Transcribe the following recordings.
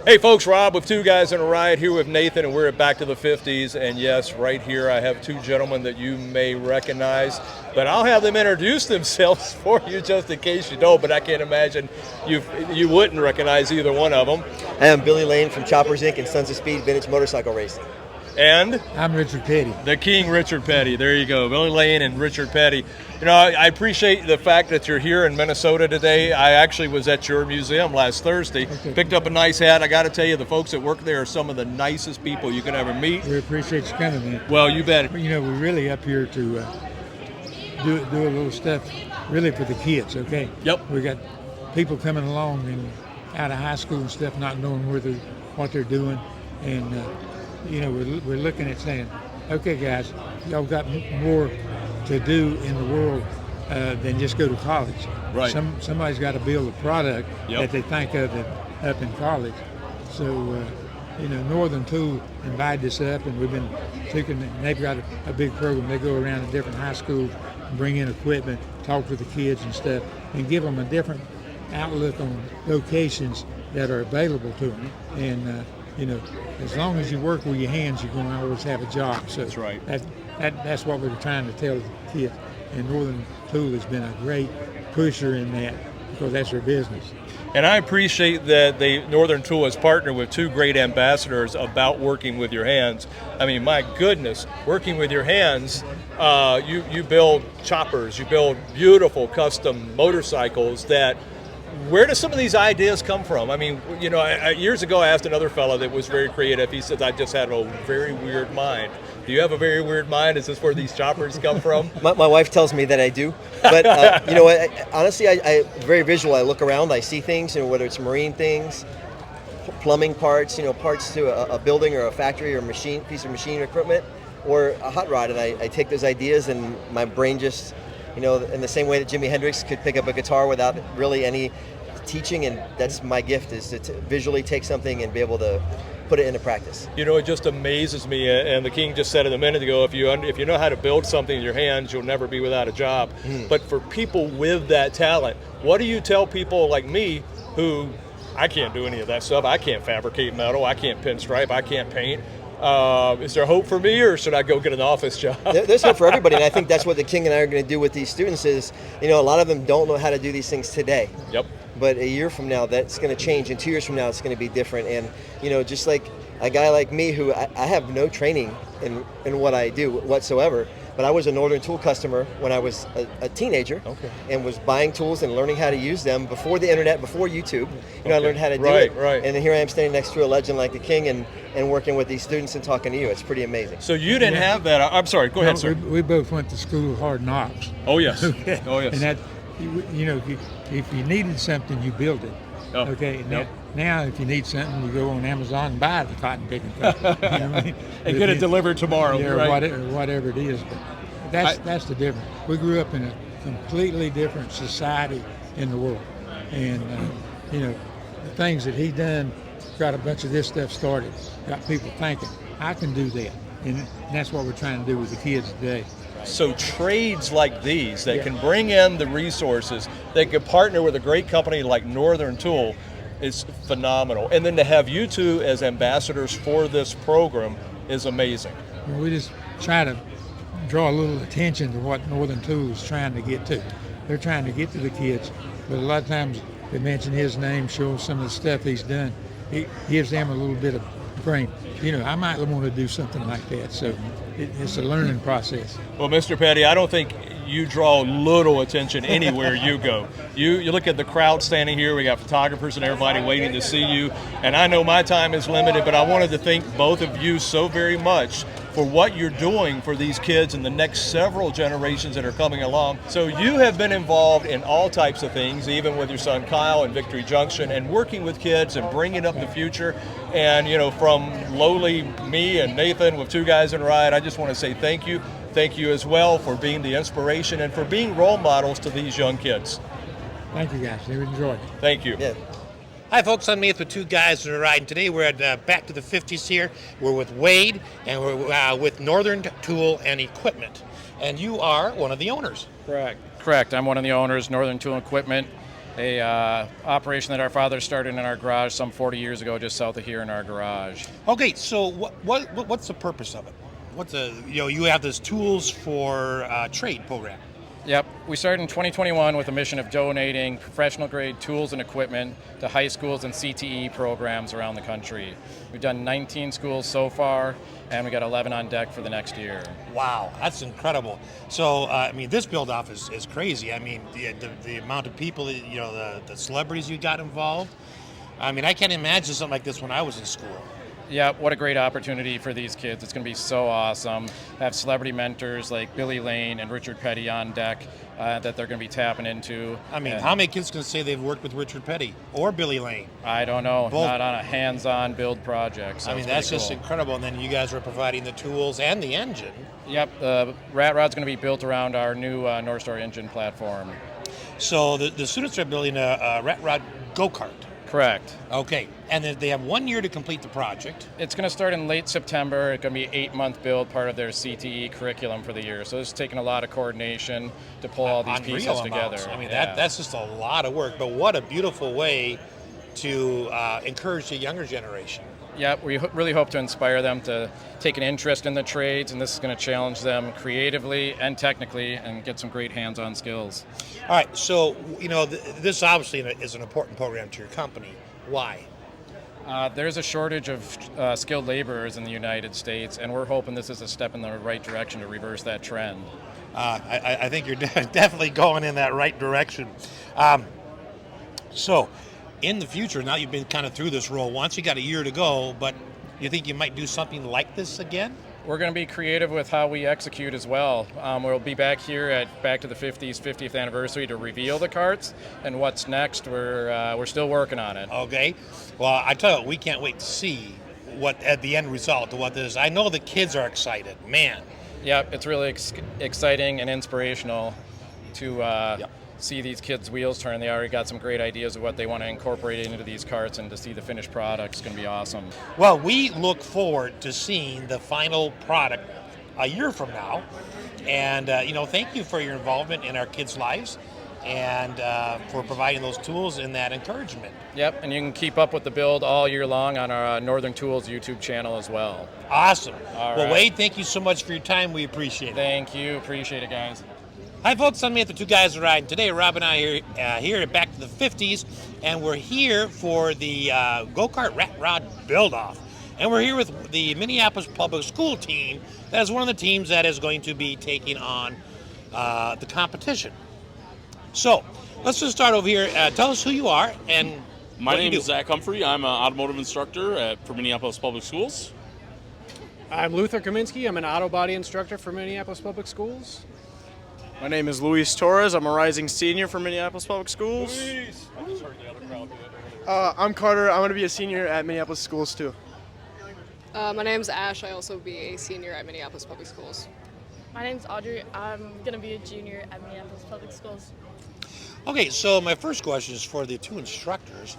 Hey folks, Rob with Two Guys in a Ride here with Nathan, and we're at Back to the 50s. And yes, right here I have two gentlemen that you may recognize, but I'll have them introduce themselves for you just in case you don't, but I can't imagine you wouldn't recognize either one of them. I am Billy Lane from Choppers Inc. and Sons of Speed Vintage Motorcycle Racing. And? I'm Richard Petty. The King Richard Petty. There you go. Billy Lane and Richard Petty. You know, I appreciate the fact that you're here in Minnesota today. I actually was at your museum last Thursday. Okay. Picked up a nice hat. I got to tell you, the folks that work there are some of the nicest people you could ever meet. We appreciate you coming, man. Well, you bet. You know, we're really up here to do a little stuff really for the kids, okay? Yep. We got people coming along and out of high school and stuff, not knowing what they're doing. And, you know, we're looking at saying, okay, guys, y'all got more to do in the world than just go to college. Right. Somebody's got to build a product that they think of up in college. So, you know, Northern Tool invited us up, and we've been taking, and they've got a big program. They go around to different high schools, bring in equipment, talk to the kids and stuff, and give them a different outlook on locations that are available to them. And, you know, as long as you work with your hands, you're going to always have a job. So that's right. That's what we're trying to tell the kids. And Northern Tool has been a great pusher in that because that's their business. And I appreciate that Northern Tool has partnered with two great ambassadors about working with your hands. I mean, my goodness, working with your hands, you build choppers, you build beautiful custom motorcycles that. Where do some of these ideas come from? I mean, you know, years ago I asked another fellow that was very creative. He said, I just had a very weird mind. Do you have a very weird mind? Is this where these choppers come from? My wife tells me that I do. But, you know, honestly, I very visual. I look around, I see things, you know, whether it's marine things, plumbing parts, you know, parts to a building or a factory or a piece of machine equipment, or a hot rod. And I take those ideas and my brain just, you know, in the same way that Jimi Hendrix could pick up a guitar without really any teaching, and that's my gift, is to visually take something and be able to put it into practice. You know, it just amazes me, and the King just said it a minute ago, if you know how to build something in your hands, you'll never be without a job. But for people with that talent, what do you tell people like me who, I can't do any of that stuff, I can't fabricate metal, I can't pinstripe, I can't paint. Is there hope for me, or should I go get an office job? There's hope for everybody, and I think that's what the King and I are going to do with these students is, you know, a lot of them don't know how to do these things today. Yep. But a year from now, that's going to change, and 2 years from now, it's going to be different. And, you know, just like a guy like me who I have no training in what I do whatsoever, but I was a Northern Tool customer when I was a teenager, and was buying tools and learning how to use them before the internet, before YouTube. You know, I learned how to do it. Right. And then here I am standing next to a legend like the King and working with these students and talking to you. It's pretty amazing. So you didn't have that. I'm sorry, go ahead, sir. We both went to school of hard knocks. Oh, yes. Okay. Oh, yes. And that, you know, if you needed something, you build it. Oh. Okay. Now, if you need something, you go on Amazon and buy the cotton picking company. You know what I mean? And get it delivered tomorrow, right? Or whatever it is. But that's the difference. We grew up in a completely different society in the world, and you know, the things that he done got a bunch of this stuff started. Got people thinking, I can do that, and that's what we're trying to do with the kids today. So trades like these that can bring in the resources, that could partner with a great company like Northern Tool, is phenomenal. And then to have you two as ambassadors for this program is amazing. Well, we just try to draw a little attention to what Northern Tool is trying to get to. They're trying to get to the kids, but a lot of times they mention his name, show some of the stuff he's done. It gives them a little bit of brain. You know, I might want to do something like that. So it's a learning process. Well, Mr. Petty, I don't think you draw little attention anywhere you go. You look at the crowd standing here. We got photographers and everybody waiting to see you. And I know my time is limited, but I wanted to thank both of you so very much for what you're doing for these kids and the next several generations that are coming along. So you have been involved in all types of things, even with your son Kyle in Victory Junction, and working with kids and bringing up the future. And, you know, from lowly me and Nathan with Two Guys in a Ride, I just want to say thank you. Thank you as well for being the inspiration and for being role models to these young kids. Thank you, guys. They enjoyed it. Thank you. Yeah. Hi folks, I'm Neith with Two Guys in a Ride, and today we're at Back to the 50s here. We're with Wade, and we're with Northern Tool and Equipment. And you are one of the owners. Correct. I'm one of the owners, Northern Tool Equipment. a operation that our father started in our garage some 40 years ago, just south of here in our garage. Okay, so what's the purpose of it? What's you have this tools for trade program. Yep, we started in 2021 with a mission of donating professional-grade tools and equipment to high schools and CTE programs around the country. We've done 19 schools so far, and we got 11 on deck for the next year. Wow, that's incredible. So, I mean, this build-off is crazy. I mean, the amount of people, the celebrities you got involved. I mean, I can't imagine something like this when I was in school. Yeah, what a great opportunity for these kids. It's going to be so awesome. Have celebrity mentors like Billy Lane and Richard Petty on deck that they're going to be tapping into. I mean, how many kids can say they've worked with Richard Petty or Billy Lane? I don't know. Both. Not on a hands-on build project. So I mean, that's just incredible. And then you guys are providing the tools and the engine. Yep, the Rat Rod's going to be built around our new North Star engine platform. So the students are building a Rat Rod go-kart. Correct. Okay, and then they have 1 year to complete the project. It's going to start in late September. It's going to be an 8-month build, part of their CTE curriculum for the year. So it's taking a lot of coordination to pull all these pieces together. I mean, that's just a lot of work, but what a beautiful way to encourage the younger generation. Yeah, we really hope to inspire them to take an interest in the trades, and this is going to challenge them creatively and technically and get some great hands-on skills. All right, so, this obviously is an important program to your company. Why? There's a shortage of skilled laborers in the United States, and we're hoping this is a step in the right direction to reverse that trend. I think you're definitely going in that right direction. So, in the future, now you've been kind of through this role once, you got a year to go, but you think you might do something like this again? We're going to be creative with how we execute as well. We'll be back here at Back to the 50s 50th anniversary to reveal the karts, and what's next, we're still working on it. Okay. Well, I tell you, we can't wait to see what at the end result of what this is. I know the kids are excited, man. Yep, it's really exciting and inspirational to see these kids' wheels turn. They already got some great ideas of what they want to incorporate into these karts, and to see the finished product is going to be awesome. Well, we look forward to seeing the final product a year from now. And, thank you for your involvement in our kids' lives and for providing those tools and that encouragement. Yep, and you can keep up with the build all year long on our Northern Tools YouTube channel as well. Awesome. All well, right. Wade, thank you so much for your time. We appreciate it. Thank you. Appreciate it, guys. Hi, folks. I'm the Two Guys Are Riding. Today, Rob and I are here at Back to the 50s, and we're here for the go-kart rat rod build-off. And we're here with the Minneapolis Public School team. That is one of the teams that is going to be taking on the competition. So, let's just start over here. Tell us who you are and My what you name do. is Zach Humphrey. I'm an automotive instructor for Minneapolis Public Schools. I'm Luther Kaminsky. I'm an auto body instructor for Minneapolis Public Schools. My name is Luis Torres. I'm a rising senior for Minneapolis Public Schools. I'm Carter. I'm going to be a senior at Minneapolis Schools too. My name's Ash. I also be a senior at Minneapolis Public Schools. My name's Audrey. I'm going to be a junior at Minneapolis Public Schools. Okay, so my first question is for the two instructors.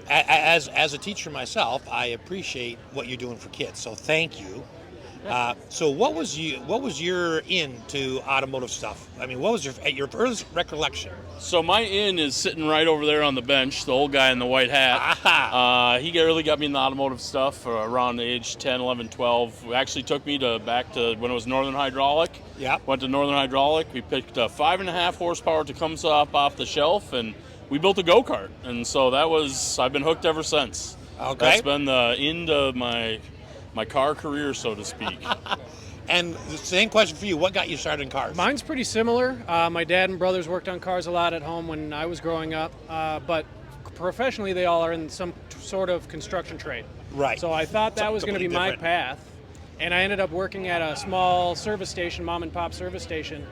As a teacher myself, I appreciate what you're doing for kids, so thank you. So what was your into automotive stuff? I mean, what was your first recollection? So my in is sitting right over there on the bench, the old guy in the white hat. He really got me in the automotive stuff around age 10, 11, 12. It actually took me back to when it was Northern Hydraulic. Yeah. Went to Northern Hydraulic. We picked a 5.5 horsepower Tecumseh up off the shelf, and we built a go-kart. And so I've been hooked ever since. Okay. That's been the end of my car career, so to speak. And the same question for you. What got you started in cars? Mine's pretty similar. My dad and brothers worked on cars a lot at home when I was growing up, but professionally they all are in some sort of construction trade. Right. So I thought that was going to be my different. path, and I ended up working at a small service station, mom and pop service station,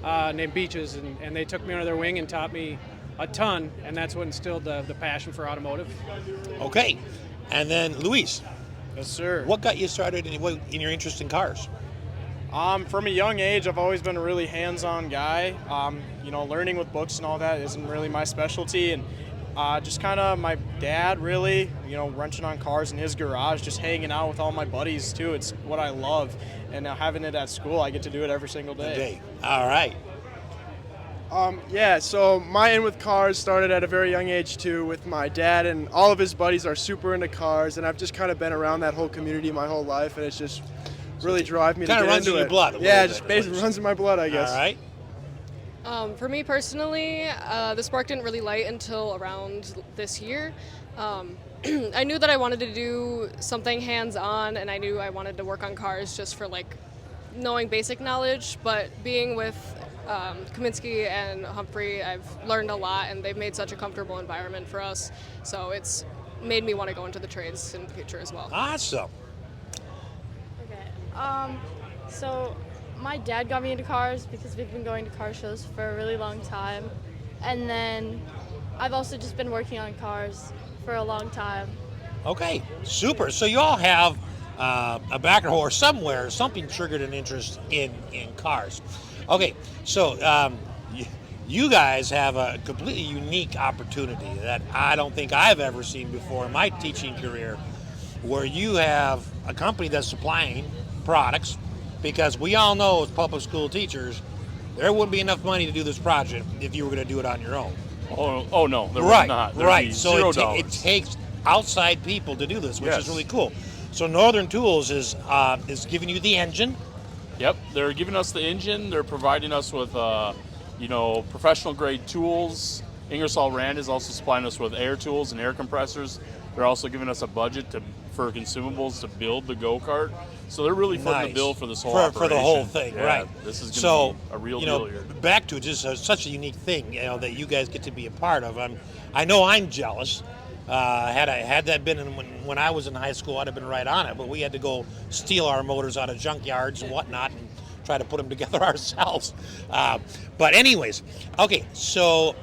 named Beaches, and they took me under their wing and taught me a ton, and that's what instilled the passion for automotive. Okay. And then Luis, Yes, sir. what got you started in your interest in cars? From a young age, I've always been a really hands-on guy. Learning with books and all that isn't really my specialty, and just kind of my dad really, wrenching on cars in his garage, just hanging out with all my buddies too. It's what I love, and now having it at school, I get to do it every single day. All right. Yeah, so my in with cars started at a very young age too with my dad, and all of his buddies are super into cars, and I've just kind of been around that whole community my whole life, and it's just really drive me to get into it. Kind of runs in your blood. Yeah, just basically runs in my blood, I guess. All right. For me personally, the spark didn't really light until around this year. I knew that I wanted to do something hands-on, and I knew I wanted to work on cars just for like knowing basic knowledge, but being with Kaminsky and Humphrey, I've learned a lot, and they've made such a comfortable environment for us, so it's made me want to go into the trades in the future as well. Awesome. Okay. So my dad got me into cars because we've been going to car shows for a really long time, and then I've also just been working on cars for a long time. Okay, super. So you all have a background or somewhere something triggered an interest in cars. Okay, so you guys have a completely unique opportunity that I don't think I've ever seen before in my teaching career, where you have a company that's supplying products, because we all know as public school teachers, there wouldn't be enough money to do this project if you were going to do it on your own. Oh no, there Right, was not. There'd right. be So $0. it takes outside people to do this, which Yes. is really cool. So Northern Tools is giving you the engine. Yep, they're giving us the engine. They're providing us with, professional grade tools. Ingersoll Rand is also supplying us with air tools and air compressors. They're also giving us a budget for consumables to build the go-kart. So they're really footing the bill for this whole operation. For the whole thing, Yeah, right? This is going to be a real deal here. Back to it, just such a unique thing, that you guys get to be a part of. I know I'm jealous. Had that been when I was in high school, I'd have been right on it. But we had to go steal our motors out of junkyards and whatnot and try to put them together ourselves. But anyways, okay. So,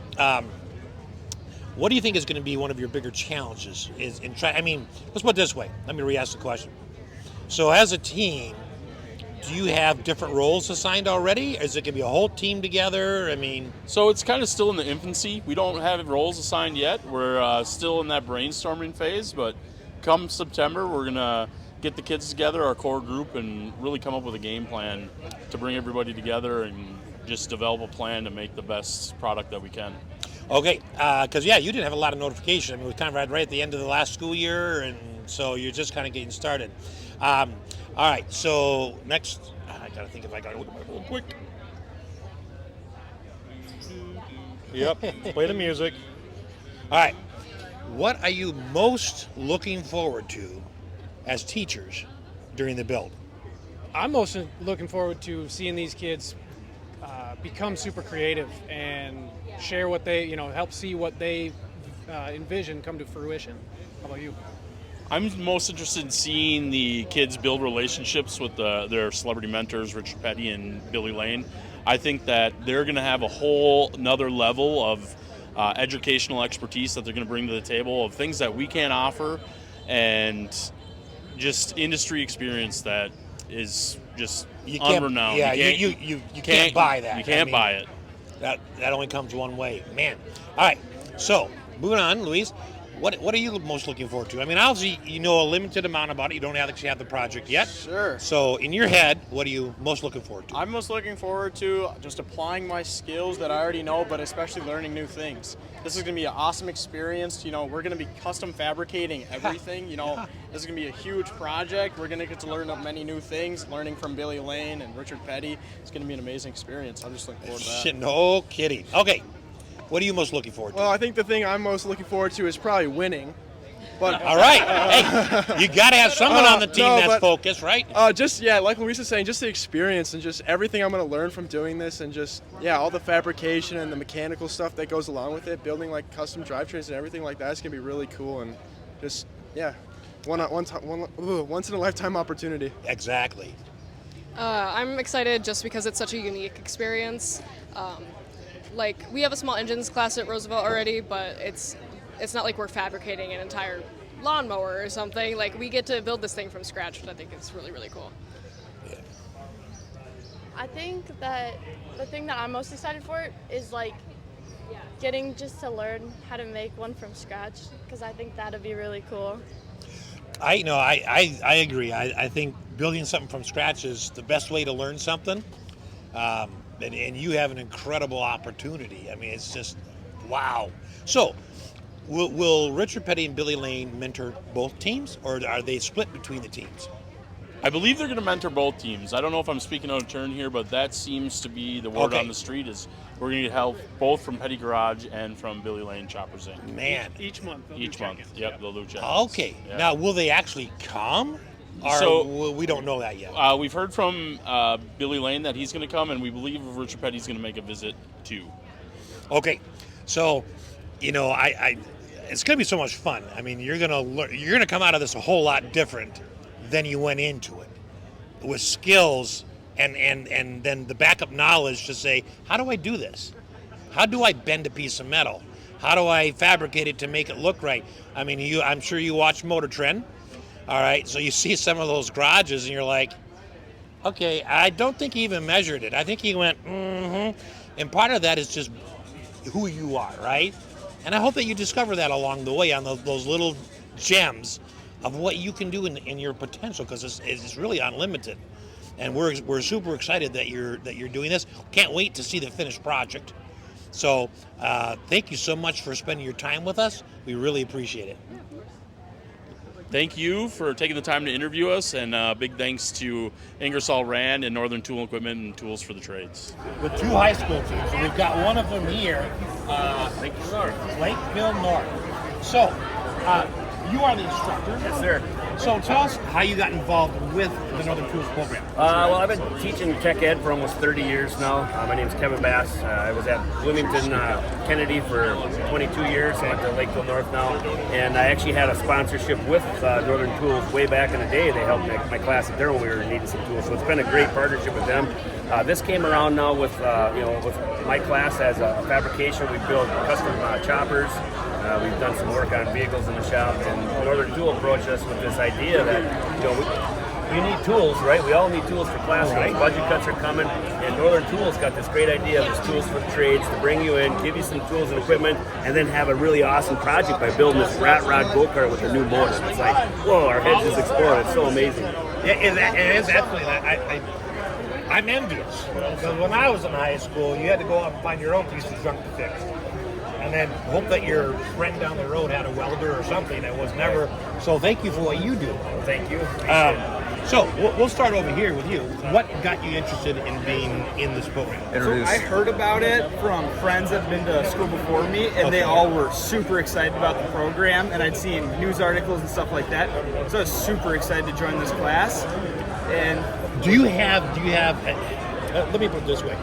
what do you think is going to be one of your bigger challenges? Let's put it this way. Let me re-ask the question. So, as a team, do you have different roles assigned already? Is it going to be a whole team together? So it's kind of still in the infancy. We don't have roles assigned yet. We're still in that brainstorming phase, but come September, we're going to get the kids together, our core group, and really come up with a game plan to bring everybody together and just develop a plan to make the best product that we can. Okay, because, you didn't have a lot of notification. It was kind of right at the end of the last school year, and so you're just kind of getting started. All right, so next, I got to think if I got to look at my real quick. Yep, play the music. All right, what are you most looking forward to as teachers during the build? I'm most looking forward to seeing these kids become super creative and share what they, help see what they envision come to fruition. How about you? I'm most interested in seeing the kids build relationships with their celebrity mentors, Richard Petty and Billy Lane. I think that they're going to have a whole another level of educational expertise that they're going to bring to the table of things that we can't offer, and just industry experience that is just unrenowned. Yeah, you can't buy that. You can't buy it. That only comes one way, man. All right, so moving on, Luis. What are you most looking forward to? Obviously, you know a limited amount about it. You don't actually have the project yet. Sure. So, in your head, what are you most looking forward to? I'm most looking forward to just applying my skills that I already know, but especially learning new things. This is going to be an awesome experience. We're going to be custom fabricating everything. This is going to be a huge project. We're going to get to learn many new things, learning from Billy Lane and Richard Petty. It's going to be an amazing experience. I'm just looking forward to that. Shit, no kidding. Okay. What are you most looking forward to? Well, I think the thing I'm most looking forward to is probably winning. But all right, hey, you got to have someone on the team that's focused, right? Like Luis is saying, just the experience and just everything I'm going to learn from doing this, and just all the fabrication and the mechanical stuff that goes along with it, building like custom drivetrains and everything like that is going to be really cool, and just once in a lifetime opportunity. Exactly. I'm excited just because it's such a unique experience. We have a small engines class at Roosevelt already, but it's not like we're fabricating an entire lawnmower or something. We get to build this thing from scratch, and I think it's really, really cool. Yeah. I think that the thing that I'm most excited for is getting just to learn how to make one from scratch, because I think that'd be really cool. I agree. I think building something from scratch is the best way to learn something. and you have an incredible opportunity. I mean, it's just wow. So, will Richard Petty and Billy Lane mentor both teams, or are they split between the teams? I believe they're going to mentor both teams. I don't know if I'm speaking out of turn here, but that seems to be the word on the street is we're going to get help both from Petty Garage and from Billy Lane Choppers Inc. Man. Each month. Each month. Yep, they'll do check-ins. Okay. Yeah. Now, will they actually come? Or So- we don't know that yet. We've heard from Billy Lane that he's going to come, and we believe Richard Petty's going to make a visit too. Okay. So, you know, I it's going to be so much fun. I mean, you're going to come out of this a whole lot different than you went into it, with skills and then the backup knowledge to say, how do I do this? How do I bend a piece of metal? How do I fabricate it to make it look right? I mean, I'm sure you watch Motor Trend, all right? So you see some of those garages and you're like, okay, I don't think he even measured it. I think he went, mm-hmm. And part of that is just who you are, right? And I hope that you discover that along the way on those little gems of what you can do in your potential, because it's really unlimited, and we're super excited that you're doing this. Can't wait to see the finished project. So thank you so much for spending your time with us. We really appreciate it. Thank you for taking the time to interview us, and big thanks to Ingersoll Rand and Northern Tool Equipment and Tools for the Trades. With two high school teams, and we've got one of them here, Lakeville North. So. You are the instructor. Yes, sir. So tell us how you got involved with the Northern Tools program. Well, I've been teaching tech ed for almost 30 years now. My name's Kevin Bass. I was at Bloomington Kennedy for 22 years. I went to Lakeville North now. And I actually had a sponsorship with Northern Tools way back in the day. They helped my class up there when we were needing some tools. So it's been a great partnership with them. This came around now with my class as a fabrication. We build custom choppers. We've done some work on vehicles in the shop, and Northern Tool approached us with this idea that, you need tools, right? We all need tools for classrooms. Right. Budget cuts are coming, and Northern Tools got this great idea of this tools for the trades to bring you in, give you some tools and equipment, and then have a really awesome project by building this rat rod go-kart with a new motor. It's like, whoa, our heads just explode. It's so amazing. Yeah, it is absolutely. I'm envious, because when I was in high school, you had to go out and find your own piece of junk to fix. And then hope that your friend down the road had a welder or something that was never. So thank you for what you do. Thank you. So we'll start over here with you. What got you interested in being in this program? So I heard about it from friends that had been to school before me, and they all were super excited about the program, and I'd seen news articles and stuff like that. So I was super excited to join this class. And do you have? Let me put it this way.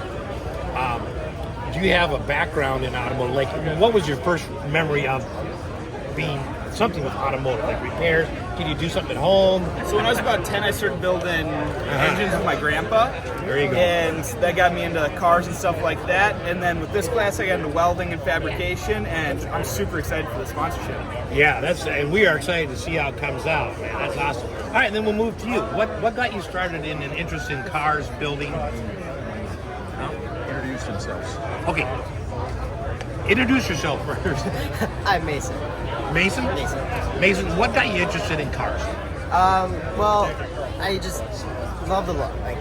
Do you have a background in automotive? Like, what was your first memory of being something with automotive, like repairs? Can you do something at home? So when I was about 10, I started building engines with my grandpa. There you go. And that got me into cars and stuff like that. And then with this class, I got into welding and fabrication, and I'm super excited for the sponsorship. Yeah, and we are excited to see how it comes out, man. That's awesome. All right, then we'll move to you. What got you started in an interest in cars, building? Introduce themselves. Okay. Introduce yourself first. I'm Mason. Mason? Mason, what got you interested in cars? Well, I just love the look. Like,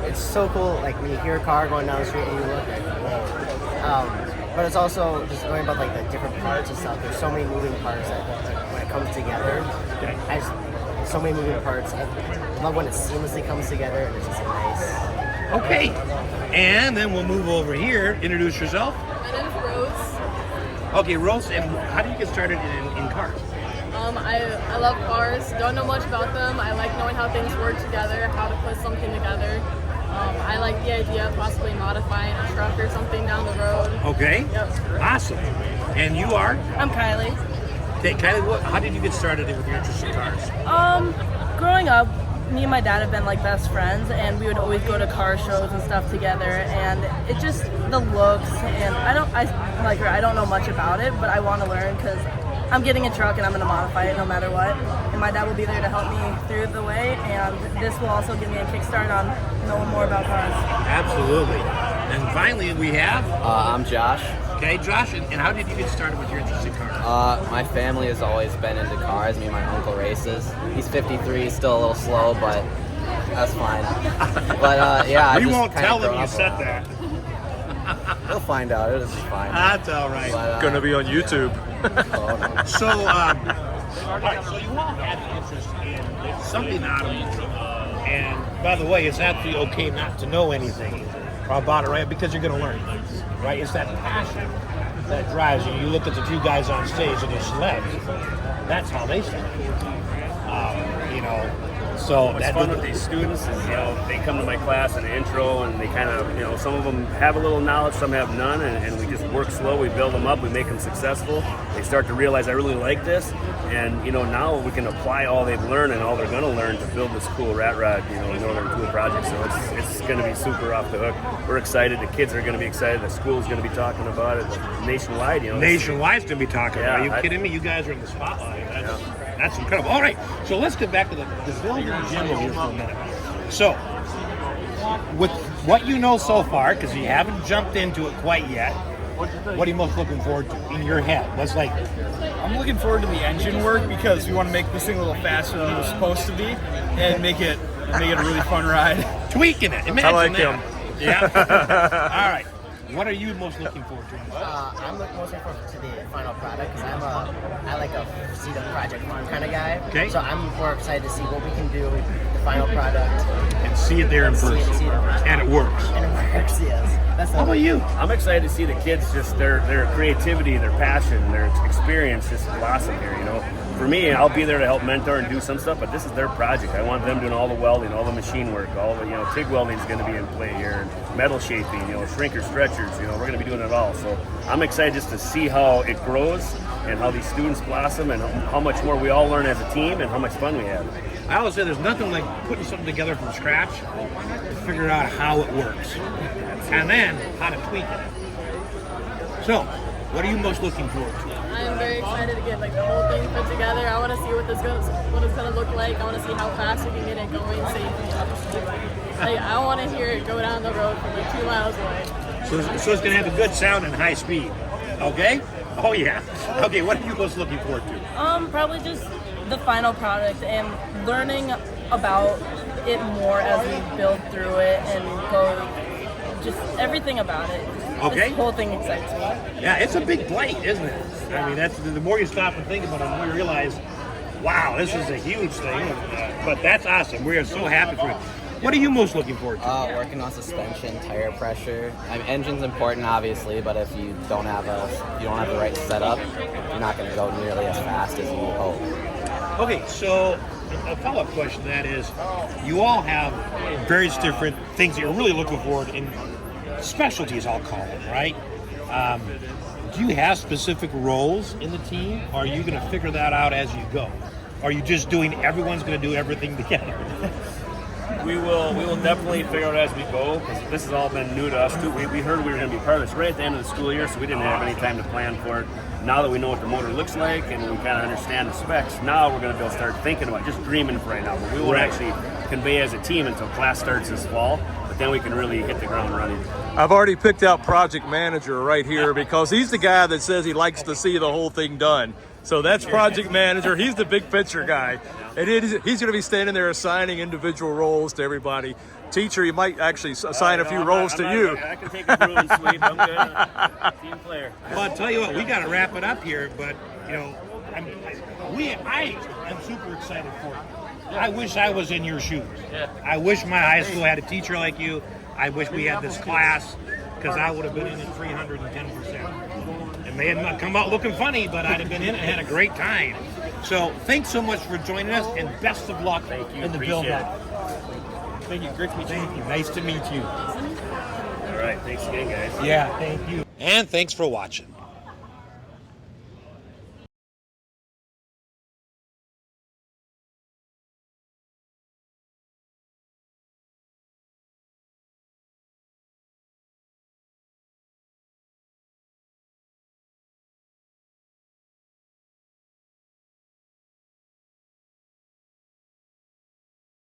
it's so cool. Like when you hear a car going down the street and you look at it. But it's also just going about like the different parts and stuff. There's so many moving parts that when it comes together. So many moving parts. I love when it seamlessly comes together and it's just nice. Okay, and then we'll move over here. Introduce yourself. My name is Rose. Okay, Rose, and how did you get started in cars? I love cars. Don't know much about them. I like knowing how things work together, how to put something together. I like the idea of possibly modifying a truck or something down the road. Okay. Yep. Awesome. And you are? I'm Kylie. Okay, Kylie, how did you get started with your interest in cars? Growing up, me and my dad have been like best friends, and we would always go to car shows and stuff together, and it just the looks, and I don't know much about it, but I want to learn because I'm getting a truck and I'm going to modify it no matter what, and my dad will be there to help me through the way, and this will also give me a kickstart on knowing more about cars. Absolutely. And finally we have I'm Josh. Okay, Josh, and how did you get started with your interest in cars? My family has always been into cars. Me and my uncle races. He's 53, he's still a little slow, but that's fine. But yeah, we won't tell him you said that. We'll find out. It'll be fine. That's all right. But, Going to be on YouTube. Oh, no. So, all right, so you all had an interest in something automotive. And by the way, it's actually okay not to know anything about it, right? Because you're going to learn, right? It's that passion that drives you. You look at the two guys on stage in their sleds. That's how they start. You know, so What's fun with these students is, you know, they come to my class in the intro and they kind of, you know, some of them have a little knowledge, some have none, and we just work slow, we build them up, we make them successful. They start to realize I really like this, and, you know, now we can apply all they've learned and all they're going to learn to build this cool rat rod, you know, Northern Tool project. So it's going to be super off the hook. We're excited. The kids are going to be excited. The school's going to be talking about it nationwide, you know. Nationwide's going to be talking about it. Are you kidding me? You guys are in the spotlight. That's incredible. All right, so let's get back to the builder in general here for a minute. So, with what you know so far, because you haven't jumped into it quite yet, what are you most looking forward to in your head? What's like? I'm looking forward to the engine work because we want to make this thing a little faster than it was supposed to be and make it a really fun ride. Tweaking it. Imagine I like that. him. Yeah. All right. What are you most looking forward to? I'm most looking forward to the final product because I like a see the project fun kind of guy. Okay. So I'm more excited to see what we can do with the final product. And see it there in person. And it works. And it works, yes. That's How about you? I'm excited to see the kids, just their creativity, their passion, their experience just blossom here, you know. For me, I'll be there to help mentor and do some stuff, but this is their project. I want them doing all the welding, all the machine work, all the, you know, TIG welding is going to be in play here, and metal shaping, you know, shrinker stretchers, you know, we're going to be doing it all. So I'm excited just to see how it grows and how these students blossom and how much more we all learn as a team and how much fun we have. I always say there's nothing like putting something together from scratch to figure out how it works and then how to tweak it. So, what are you most looking forward to? I am very excited to get like the whole thing put together. I want to see what it's gonna look like. I want to see how fast we can get it going safely. Like, I want to hear it go down the road from like 2 miles away. So it's gonna have a good sound and high speed. Okay? Oh yeah. Okay. What are you most looking forward to? Probably just the final product and learning about it more as we build through it and go just everything about it. Okay. This whole thing excites me. Yeah, it's a big plate, isn't it? I mean, that's the more you stop and think about it, the more you realize, wow, this is a huge thing. But that's awesome. We are so happy for you. What are you most looking forward to? Working on suspension, tire pressure. I mean, engine's important, obviously, but if you don't have the right setup, you're not going to go nearly as fast as you would hope. Okay, so a follow-up question to that is, you all have various different things that you're really looking forward in specialties, I'll call them, right? Do you have specific roles in the team? Or are you going to figure that out as you go? Or are you just doing, everyone's going to do everything together? We will definitely figure out as we go, because this has all been new to us too. We heard we were going to be part of this right at the end of the school year, so we didn't have any time to plan for it. Now that we know what the motor looks like and we kind of understand the specs, now we're going to be able to start thinking about just dreaming for right now. But we won't actually convey as a team until class starts this fall, but then we can really hit the ground running. I've already picked out project manager right here because he's the guy that says he likes to see the whole thing done. So that's project manager. He's the big picture guy. And he's going to be standing there assigning individual roles to everybody. Teacher, you might actually assign a few roles to you. I can take a broom and sweep. I'm good. Team player. Well, I'll tell you what, we got to wrap it up here, but, you know, I am super excited for you. I wish I was in your shoes. I wish my high school had a teacher like you. I wish we had this class, because I would have been in it 310%. It may have not come out looking funny, but I'd have been in it and had a great time. So thanks so much for joining us, and best of luck in the build-up. Thank you. Great to meet you. Thank you. Nice to meet you. All right. Thanks again, guys. Yeah, thank you. And thanks for watching.